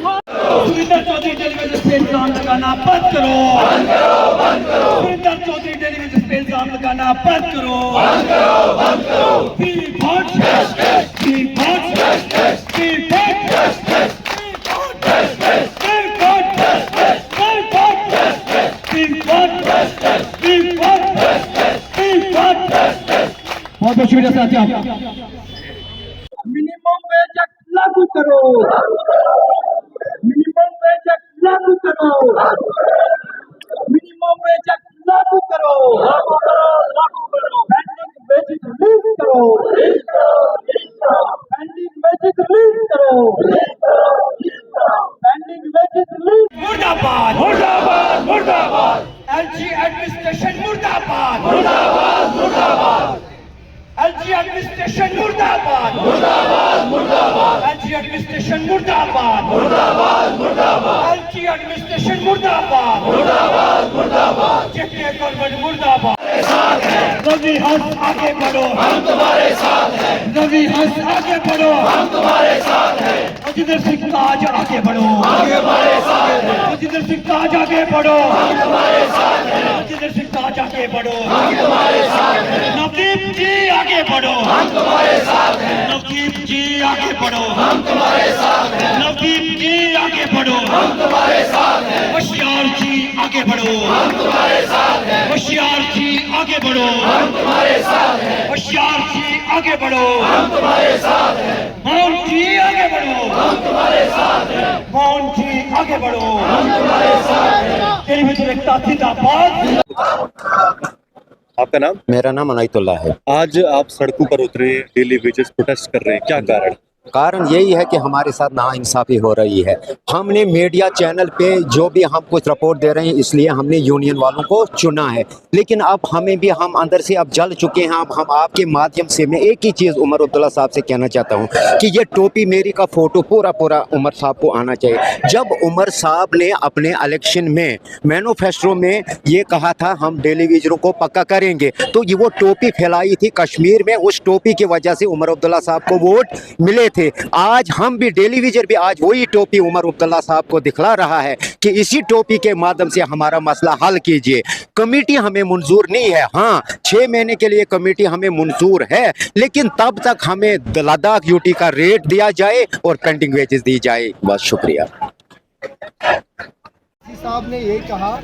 Surendra Chaudhary television पे इल्जाम लगाना बंद करो। सुरेंद्र चौधरी टेलीविजन पे इल्जाम लगाना बंद करो। बहुत बहुत शुक्रिया साथियों। मिनिमम वेज एक्ट लागू करो। मिनिमम वेज एक्ट लागू करो। मिनिमम वेज एक्ट लागू करो। पेंडिंग वेजेस रिलीज करो। पेंडिंग वेजेस रिलीज करो। Pending wages release. मुर्दाबाद मुर्दाबाद मुर्दाबाद। एलजी एडमिनिस्ट्रेशन मुर्दाबाद मुर्दाबाद मुर्दाबाद। एलजी एडमिनिस्ट्रेशन मुर्दाबाद मुर्दाबाद मुर्दाबाद। एलजी एडमिनिस्ट्रेशन मुर्दाबाद मुर्दाबाद मुर्दाबाद। एलजी एडमिनिस्ट्रेशन मुर्दाबाद मुर्दाबाद मुर्दाबाद। जेके गवर्नमेंट मुर्दाबाद। रवि हंस आगे बढ़ो, हम तुम्हारे साथ हैं। रवि हंस आगे बढ़ो, हम तुम्हारे साथ हैं। राजेंद्र सिंह ताज आगे बढ़ो, आगे हमारे साथ हैं। राजेंद्र सिंह ताज आगे बढ़ो, हम तुम्हारे साथ हैं। राजेंद्र सिंह ताज आगे बढ़ो, हम तुम्हारे साथ हैं। नवदीप जी आगे बढ़ो, हम तुम्हारे साथ हैं। नवदीप जी आगे बढ़ो, हम तुम्हारे साथ हैं। नवदीप जी आगे बढ़ो, हम तुम्हारे साथ हैं। होशियार जी आगे बढ़ो, हम तुम्हारे साथ हैं। होशियार जी आगे बढ़ो, हम तुम्हारे साथ हैं। होशियार जी आगे बढ़ो, हम तुम्हारे साथ हैं। मोहन जी आगे बढ़ो, हम तुम्हारे साथ हैं। मोहन जी आगे बढ़ो, हम तुम्हारे साथ हैं। टेलीविजन एकता जिंदाबाद। आपका नाम? मेरा नाम अनायतुल्लाह है। आज आप सड़कों पर उतरे, डेली वेजेस प्रोटेस्ट कर रहे हैं, क्या कारण? कारण यही है कि हमारे साथ नाइंसाफी हो रही है। हमने मीडिया चैनल पे जो भी हम कुछ रिपोर्ट दे रहे हैं, इसलिए हमने यूनियन वालों को चुना है। लेकिन अब हमें भी, हम अंदर से अब जल चुके हैं। अब हम आपके माध्यम से मैं एक ही चीज़ उमर अब्दुल्ला साहब से कहना चाहता हूँ कि ये टोपी मेरी का फ़ोटो पूरा उमर साहब को आना चाहिए। जब उमर साहब ने अपने इलेक्शन में मैनिफेस्टो में ये कहा था हम टेलीविजनों को पक्का करेंगे, तो ये वो टोपी फैलाई थी कश्मीर में। उस टोपी की वजह से उमर अब्दुल्ला साहब को वोट मिले थे। आज हम भी टेलीविजन भी आज वही टोपी उमर अब्दुल्ला साहब को दिखला रहा है कि इसी टोपी के माध्यम से हमारा मसला हल कीजिए। कमेटी हमें मंजूर नहीं है। हाँ, 6 महीने के लिए कमेटी हमें मंजूर है, लेकिन तब तक हमें लद्दाख यूटी का रेट दिया जाए और पेंडिंग वेजेस दी जाए। बस शुक्रिया। साहब ने यही कहा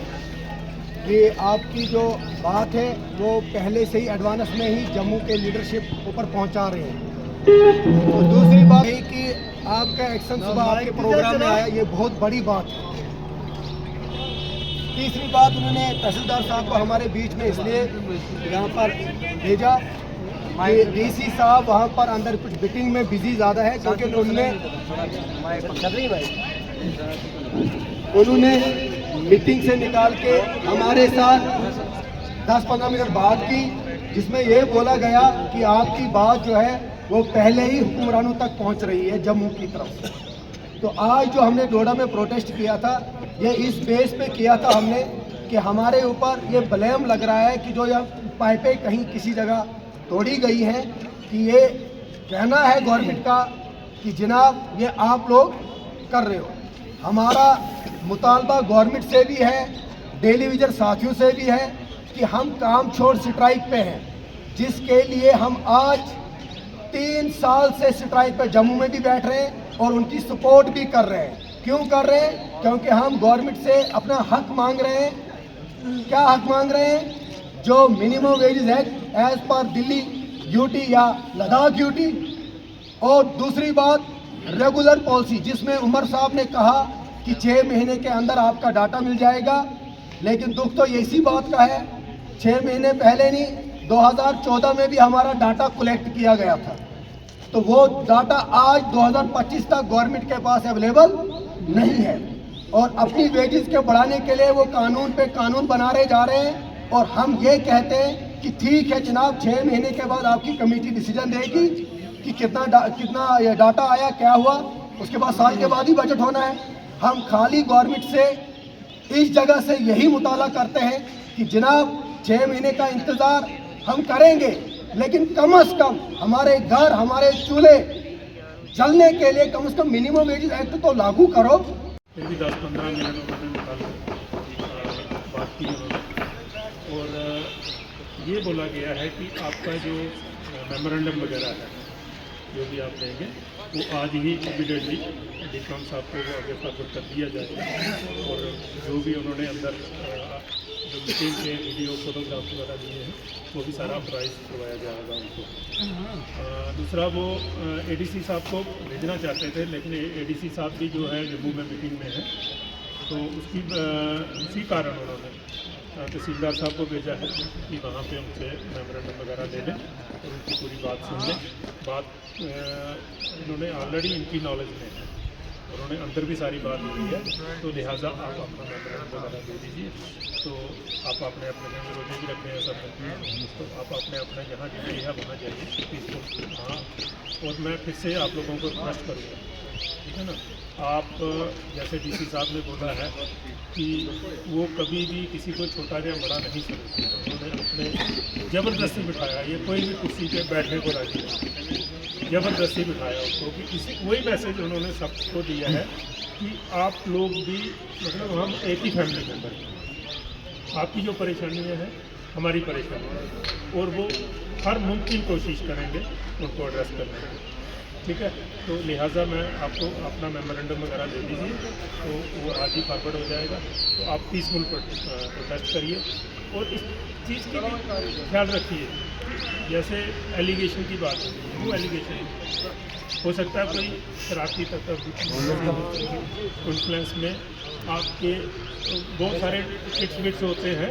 कि आपकी जो बात है वो पहले से ही एडवांस में ही जम्मू के लीडरशिप ऊपर पहुंचा रहे हैं। और दूसरी बात है कि आपका एक्शन सुबह आपके प्रोग्राम में आया, ये बहुत बड़ी बात है। तीसरी बात, उन्होंने तहसीलदार साहब को हमारे बीच में इसलिए यहाँ पर भेजा कि डीसी साहब वहाँ पर अंदर कुछ मीटिंग में बिजी ज़्यादा है, क्योंकि उन्होंने मीटिंग से निकाल के हमारे साथ 10-15 मिनट बात की, जिसमें ये बोला गया कि आपकी बात जो है वो पहले ही हुक्मरानों तक पहुंच रही है जम्मू की तरफ से। तो आज जो हमने डोडा में प्रोटेस्ट किया था, ये इस बेस पे किया था हमने कि हमारे ऊपर ये ब्लेम लग रहा है कि जो यह पाइपें कहीं किसी जगह तोड़ी गई हैं, कि ये कहना है गवर्नमेंट का कि जनाब ये आप लोग कर रहे हो। हमारा मुतालबा गवर्नमेंट से भी है, टेलीविजन साथियों से भी है कि हम काम छोड़ स्ट्राइक पे हैं, जिसके लिए हम आज 3 साल से स्ट्राइक पे जम्मू में भी बैठ रहे हैं और उनकी सपोर्ट भी कर रहे हैं। क्यों कर रहे हैं? क्योंकि हम गवर्नमेंट से अपना हक मांग रहे हैं। क्या हक मांग रहे हैं? जो मिनिमम वेजेस है एज पर दिल्ली यूटी या लद्दाख यूटी। और दूसरी बात, रेगुलर पॉलिसी, जिसमें उमर साहब ने कहा कि 6 महीने के अंदर आपका डाटा मिल जाएगा। लेकिन दुख तो इसी बात का है, 6 महीने पहले नहीं, 2014 में भी हमारा डाटा कलेक्ट किया गया था, तो वो डाटा आज 2025 तक गवर्नमेंट के पास अवेलेबल नहीं है। और अपनी वेजेस के बढ़ाने के लिए वो कानून पे कानून बना रहे जा रहे हैं। और हम ये कहते हैं कि ठीक है जनाब, 6 महीने के बाद आपकी कमेटी डिसीजन देगी कि कितना डाटा आया, क्या हुआ। उसके बाद साल के बाद ही बजट होना है। हम खाली गवर्नमेंट से इस जगह से यही मुताला करते हैं कि जनाब 6 महीने का इंतज़ार हम करेंगे, लेकिन कम से कम हमारे घर, हमारे चूल्हे चलने के लिए कम से कम मिनिमम वेजेस एक्ट तो लागू करो। फिर भी 10-15 मिनट उन्होंने निकाल बात की उन्होंने, और ये बोला गया है कि आपका जो मेमोरेंडम वगैरह है जो भी आप देंगे वो आज ही इमीडिएटली डीकॉम साहब को वो आगे फॉरवर्ड कर दिया जाएगा, और जो भी उन्होंने अंदर जो मीटिंग के वीडियो फोटोग्राफ वगैरह दिए हैं वो भी सारा प्राइस करवाया जाएगा उनको। दूसरा वो एडीसी साहब को भेजना चाहते थे, लेकिन एडीसी साहब भी जो है जम्मू में मीटिंग में है, तो उसी कारण उन्होंने तहसीलदार साहब को भेजा है कि वहाँ पे उनसे मेमोरेंडम वगैरह ले लें और उनकी पूरी बात सुन लें। बात इन्होंने ऑलरेडी इनकी नॉलेज में है, उन्होंने अंदर भी सारी बात ली है, तो लिहाजा आप अपना मेमोरेंडम वगैरह दे दीजिए। तो आप अपने अपने में रोजे भी रखते हैं सब, तो आप अपने अपने जहाँ ड्यूटी है वहाँ जाइए पीसफुल। हाँ, और मैं फिर से आप लोगों को रिक्वेस्ट करूँगा, ठीक है ना, आप जैसे डीसी साहब ने बोला है कि वो कभी भी किसी को छोटा या बड़ा नहीं समझते, उन्होंने अपने ज़बरदस्ती बिठाया, ये कोई भी कुर्सी पे बैठने को राजी नहीं, ज़बरदस्ती बिठाया उसको कि इसी वही मैसेज उन्होंने सबको दिया है कि आप लोग भी मतलब हम एक ही फैमिली मेम्बर हैं, आपकी जो परेशानियाँ हैं हमारी परेशानी है, और वो हर मुमकिन कोशिश करेंगे उनको एड्रेस करने की, ठीक है। तो लिहाजा मैं आपको अपना मेमोरेंडम वगैरह दे दीजिए, तो वो आज ही फॉरवर्ड हो जाएगा। तो आप पीसफुल प्रोटेस्ट करिए, और इस चीज़ की भी ख्याल रखिए, जैसे एलिगेशन की बात होती है, वो एलिगेशन हो सकता है कोई शरारती तत्व इन्फ्लुएंस में आपके बहुत सारे टिक्स बिट्स होते हैं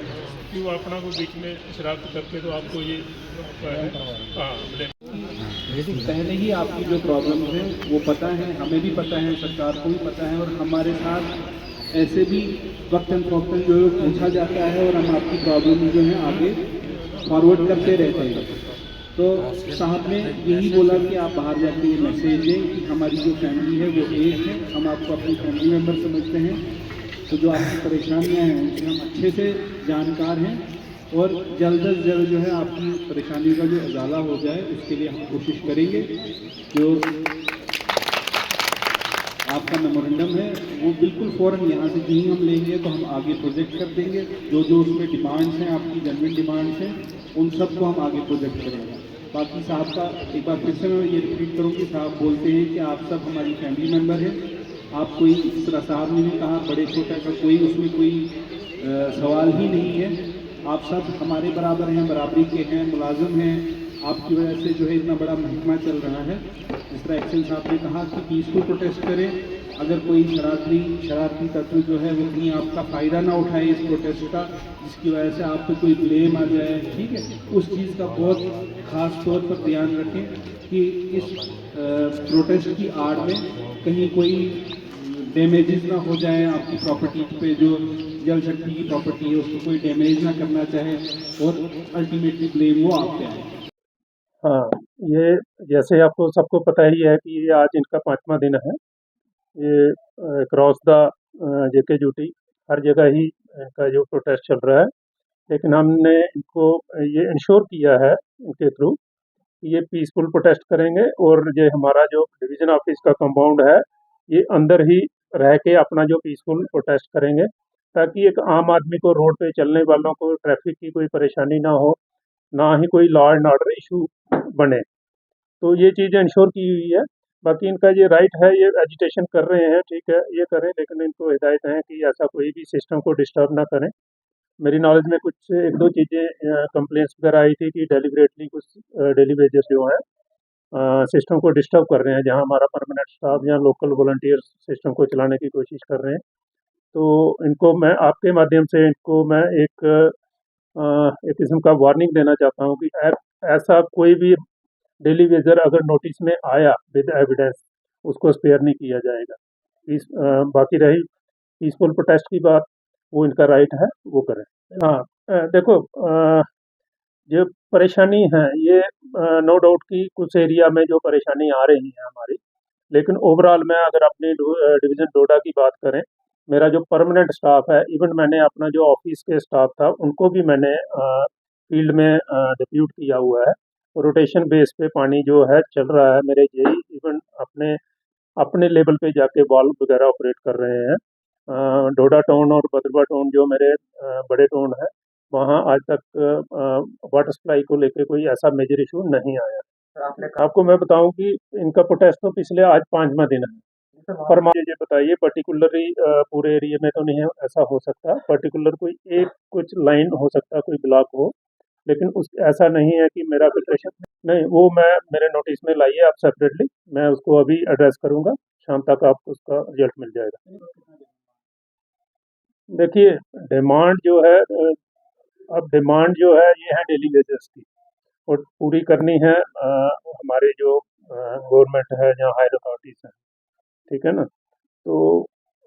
कि वो अपना को बीच में शरारत करके तो आपको ये पहले ही आपकी जो प्रॉब्लम है वो पता है, हमें भी पता है, सरकार को भी पता है, और हमारे साथ ऐसे भी वक्तन फ़ौक्तन जो है पूछा जाता है और हम आपकी प्रॉब्लम जो है आगे फॉरवर्ड करते रहते हैं। तो साहब ने यही बोला कि आप बाहर जाके ये मैसेज दें कि हमारी जो फैमिली है वो एक है, हम आपको अपनी फैमिली मेम्बर समझते हैं, तो जो आपकी परेशानियाँ हैं उनसे हम अच्छे से जानकार हैं, और जल्द अज जल्द जो है आपकी परेशानी का जो उजाला हो जाए उसके लिए हम कोशिश करेंगे। जो आपका मेमोरेंडम है वो बिल्कुल फ़ौरन यहाँ से कहीं हम लेंगे तो हम आगे प्रोजेक्ट कर देंगे, जो जो उसमें डिमांड्स हैं, आपकी जेन्युइन डिमांड्स हैं, उन सबको हम आगे प्रोजेक्ट करेंगे। बाकी साहब का एक बार फिर से मैं ये रिपीट करूँ कि साहब बोलते हैं कि आप सब हमारी फैमिली मेम्बर हैं, आप कोई इस तरह साहब ने भी कहा बड़े छोटे का कोई उसमें कोई सवाल ही नहीं है, आप सब हमारे बराबर हैं, बराबरी के हैं, मुलाजिम हैं, आपकी वजह से जो है इतना बड़ा महकमा चल रहा है। जिस तरह एक्शन साहब ने कहा कि पीसफुल प्रोटेस्ट करें, अगर कोई शरारती तत्व जो है वो कहीं आपका फ़ायदा ना उठाए इस प्रोटेस्ट का, जिसकी वजह से आप पे कोई ब्लेम आ जाए, ठीक है, उस चीज़ का बहुत ख़ास तौर पर ध्यान रखें कि इस प्रोटेस्ट की आड़ में कहीं कोई डैमेजेस ना हो जाए, आपकी प्रॉपर्टी पे जो जल शक्ति की प्रॉपर्टी है उसको कोई डैमेज ना करना चाहे, और अल्टीमेटली ब्लेम वो आप पे आए। हाँ, ये जैसे आपको सबको पता ही है कि ये आज इनका 5वां दिन है, ये क्रॉस द जेके ड्यूटी हर जगह ही इनका जो प्रोटेस्ट चल रहा है, लेकिन हमने इनको ये इंश्योर किया है इनके थ्रू कि ये पीसफुल प्रोटेस्ट करेंगे, और ये हमारा जो डिवीज़न ऑफिस का कंपाउंड है ये अंदर ही रह के अपना जो पीसफुल प्रोटेस्ट करेंगे, ताकि एक आम आदमी को, रोड पे चलने वालों को ट्रैफिक की कोई परेशानी ना हो, ना ही कोई लॉ एंड ऑर्डर इशू बने। तो ये चीज़ें इंश्योर की हुई है। बाकी इनका ये राइट है, ये एजिटेशन कर रहे हैं, ठीक है, ये करें, लेकिन इनको हिदायत है कि ऐसा कोई भी सिस्टम को डिस्टर्ब ना करें। मेरी नॉलेज में कुछ 1-2 चीज़ें कंप्लेंट्स वगैरह आई थी कि डेलिबरेटली कुछ डेली वेजर्स जो हैं सिस्टम को डिस्टर्ब कर रहे हैं, जहां हमारा परमानेंट स्टाफ या लोकल वॉलंटियर्स सिस्टम को चलाने की कोशिश कर रहे हैं। तो इनको मैं आपके माध्यम से इनको मैं एक किस्म का वार्निंग देना चाहता हूं कि ऐसा कोई भी डेली वेजर अगर नोटिस में आया विद एविडेंस, उसको स्पेयर नहीं किया जाएगा। बाकी रही पीसफुल प्रोटेस्ट की बात, वो इनका राइट है, वो करें। हाँ, देखो, जो परेशानी है ये नो डाउट कि कुछ एरिया में जो परेशानी आ रही है हमारी, लेकिन ओवरऑल में अगर अपनी डिवीज़न डोडा की बात करें, मेरा जो परमानेंट स्टाफ है, इवन मैंने अपना जो ऑफिस के स्टाफ था उनको भी मैंने फील्ड में डिप्यूट किया हुआ है, रोटेशन बेस पे पानी जो है चल रहा है। मेरे जेई इवन अपने अपने लेवल पे जाके वाल्व वगैरह ऑपरेट कर रहे हैं। डोडा टाउन और भद्रवा टाउन जो मेरे बड़े टाउन है, वहाँ आज तक वाटर सप्लाई को लेके कोई ऐसा मेजर इशू नहीं आया। आपको मैं बताऊं कि इनका प्रोटेस्ट तो पिछले आज 5वां दिन है। पर मुझे बताइए पर्टिकुलरली पूरे एरिया में तो नहीं है, ऐसा हो सकता पर्टिकुलर कोई एक कुछ लाइन हो सकता, कोई ब्लॉक हो, लेकिन उस ऐसा नहीं है कि मेरा प्रिपरेशन नहीं, वो मैं मेरे नोटिस में लाइए आप सेपरेटली, मैं उसको अभी एड्रेस करूंगा, शाम तक आपको उसका रिजल्ट मिल जाएगा। देखिए डिमांड जो है अब डिमांड जो है ये है डेली वेजेस की, और पूरी करनी है हमारे जो गवर्नमेंट है या हायर अथॉरिटीज हैं, ठीक है ना। तो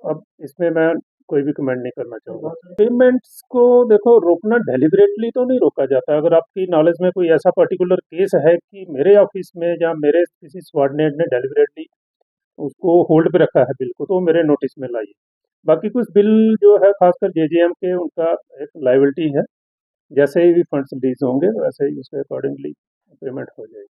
अब इसमें मैं कोई भी कमेंट नहीं करना चाहूँगा। पेमेंट्स को देखो रोकना डेलिबरेटली तो नहीं रोका जाता। अगर आपकी नॉलेज में कोई ऐसा पर्टिकुलर केस है कि मेरे ऑफिस में या मेरे किसी सबॉर्डिनेट ने डेलिबरेटली उसको होल्ड पे रखा है बिल को, तो मेरे नोटिस में लाइए। बाकी कुछ बिल जो है खासकर जेजेएम के, उनका एक लायबिलिटी है, जैसे ही फंड्स रिलीज होंगे वैसे ही उसके अकॉर्डिंगली पेमेंट हो जाएगी।